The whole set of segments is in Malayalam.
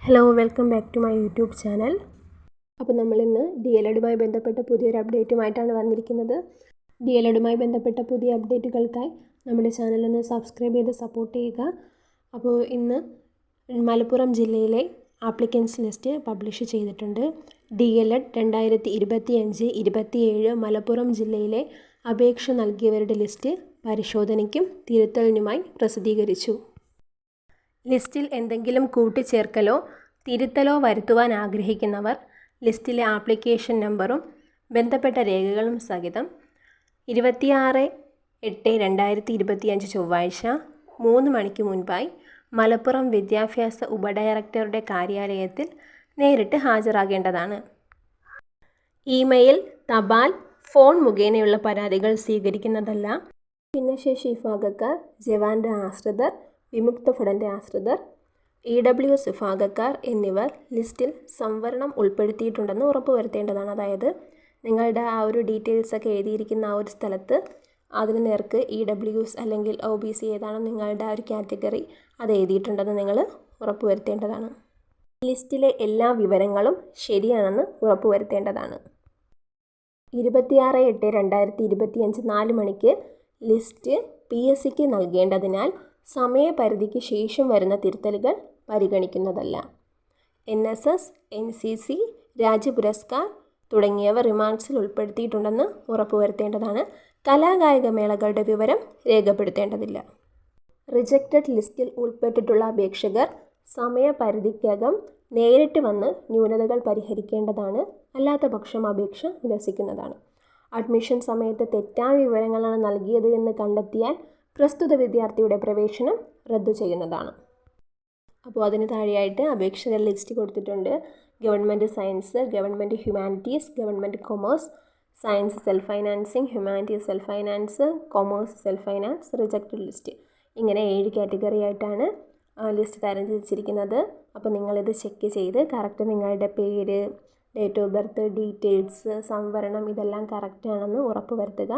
Hello, welcome back to my YouTube channel. അപ്പോൾ നമ്മളിന്ന് DLEDുമായി ബന്ധപ്പെട്ട പുതിയൊരു അപ്ഡേറ്റുമായിട്ടാണ് വന്നിരിക്കുന്നത്. DLEDുമായി ബന്ധപ്പെട്ട പുതിയ അപ്ഡേറ്റുകൾക്കായി നമ്മുടെ ചാനലൊന്ന് സബ്സ്ക്രൈബ് ചെയ്ത് സപ്പോർട്ട് ചെയ്യുക. അപ്പോൾ ഇന്ന് മലപ്പുറം ജില്ലയിലെ ആപ്ലിക്കൻസ് ലിസ്റ്റ് പബ്ലിഷ് ചെയ്തിട്ടുണ്ട്. DLED 2025-27 മലപ്പുറം ജില്ലയിലെ അപേക്ഷ നൽകിയവരുടെ ലിസ്റ്റ് പരിശോധനയ്ക്കും തിരുത്തലിനുമായി പ്രസിദ്ധീകരിച്ചു. ലിസ്റ്റിൽ എന്തെങ്കിലും കൂട്ടിച്ചേർക്കലോ തിരുത്തലോ വരുത്തുവാൻ ആഗ്രഹിക്കുന്നവർ ലിസ്റ്റിലെ ആപ്ലിക്കേഷൻ നമ്പറും ബന്ധപ്പെട്ട രേഖകളും സഹിതം 26/8/2025 ചൊവ്വാഴ്ച 3 മണിക്ക് മുൻപായി മലപ്പുറം വിദ്യാഭ്യാസ ഉപഡയറക്ടറുടെ കാര്യാലയത്തിൽ നേരിട്ട് ഹാജരാകേണ്ടതാണ്. ഇമെയിൽ, തപാൽ, ഫോൺ മുഖേനയുള്ള പരാതികൾ സ്വീകരിക്കുന്നതല്ല. ഭിന്നശേഷി വിഭാഗക്കാർ, ജവാന്റെ ആശ്രിതർ, വിമുക്ത ഭടന്റെ ആശ്രിതർ, EWS വിഭാഗക്കാർ എന്നിവർ ലിസ്റ്റിൽ സംവരണം ഉൾപ്പെടുത്തിയിട്ടുണ്ടെന്ന് ഉറപ്പുവരുത്തേണ്ടതാണ്. അതായത് നിങ്ങളുടെ ആ ഒരു ഡീറ്റെയിൽസൊക്കെ എഴുതിയിരിക്കുന്ന ആ ഒരു സ്ഥലത്ത് അതിന് നേർക്ക് EWS അല്ലെങ്കിൽ OBC ഏതാണോ നിങ്ങളുടെ ആ ഒരു കാറ്റഗറി അത് എഴുതിയിട്ടുണ്ടെന്ന് നിങ്ങൾ ഉറപ്പുവരുത്തേണ്ടതാണ്. ലിസ്റ്റിലെ എല്ലാ വിവരങ്ങളും ശരിയാണെന്ന് ഉറപ്പുവരുത്തേണ്ടതാണ്. 26/8/2025 4 മണിക്ക് ലിസ്റ്റ് PSCക്ക് നൽകേണ്ടതിനാൽ സമയപരിധിക്ക് ശേഷം വരുന്ന തിരുത്തലുകൾ പരിഗണിക്കുന്നതല്ല. NSS, NCC, രാജ്യപുരസ്കാർ തുടങ്ങിയവ റിമാർക്സിൽ ഉൾപ്പെടുത്തിയിട്ടുണ്ടെന്ന് ഉറപ്പുവരുത്തേണ്ടതാണ്. കലാകായിക മേളകളുടെ വിവരം രേഖപ്പെടുത്തേണ്ടതില്ല. റിജക്റ്റഡ് ലിസ്റ്റിൽ ഉൾപ്പെട്ടിട്ടുള്ള അപേക്ഷകർ സമയപരിധിക്കകം നേരിട്ട് വന്ന് ന്യൂനതകൾ പരിഹരിക്കേണ്ടതാണ്. അല്ലാത്ത പക്ഷം അപേക്ഷ നിരസിക്കുന്നതാണ്. അഡ്മിഷൻ സമയത്ത് തെറ്റായ വിവരങ്ങളാണ് നൽകിയത് എന്ന് കണ്ടെത്തിയാൽ പ്രസ്തുത വിദ്യാർത്ഥിയുടെ പ്രവേശനം റദ്ദു ചെയ്യുന്നതാണ്. അപ്പോൾ അതിന് താഴെയായിട്ട് അപേക്ഷകർ ലിസ്റ്റ് കൊടുത്തിട്ടുണ്ട്. Government science, government humanities, government commerce, science self financing, humanities self finance, commerce self finance, rejected list ഇങ്ങനെ 7 കാറ്റഗറി ആയിട്ടാണ് ലിസ്റ്റ് തരംതിരിച്ചിരിക്കുന്നത്. അപ്പോൾ നിങ്ങളിത് ചെക്ക് ചെയ്ത് കറക്റ്റ് നിങ്ങളുടെ പേര്, ഡേറ്റ് ഓഫ് ബർത്ത്, ഡീറ്റെയിൽസ്, സംവരണം ഇതെല്ലാം കറക്റ്റാണെന്ന് ഉറപ്പ് വരുത്തുക.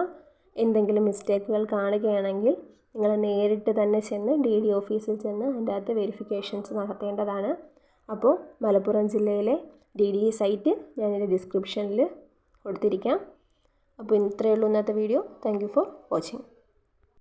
എന്തെങ്കിലും മിസ്റ്റേക്കുകൾ കാണുകയാണെങ്കിൽ നിങ്ങൾ നേരിട്ട് തന്നെ ചെന്ന് DD ഓഫീസിൽ ചെന്ന് അതിൻ്റെ അകത്ത് വെരിഫിക്കേഷൻസ് നടത്തേണ്ടതാണ്. അപ്പോൾ മലപ്പുറം ജില്ലയിലെ DDE സൈറ്റ് ഞാനിതിൻ്റെ ഡിസ്ക്രിപ്ഷനിൽ കൊടുത്തിരിക്കാം. അപ്പോൾ ഇത്രയേ ഉള്ളൂ ഇന്നത്തെ video. Thank you for watching.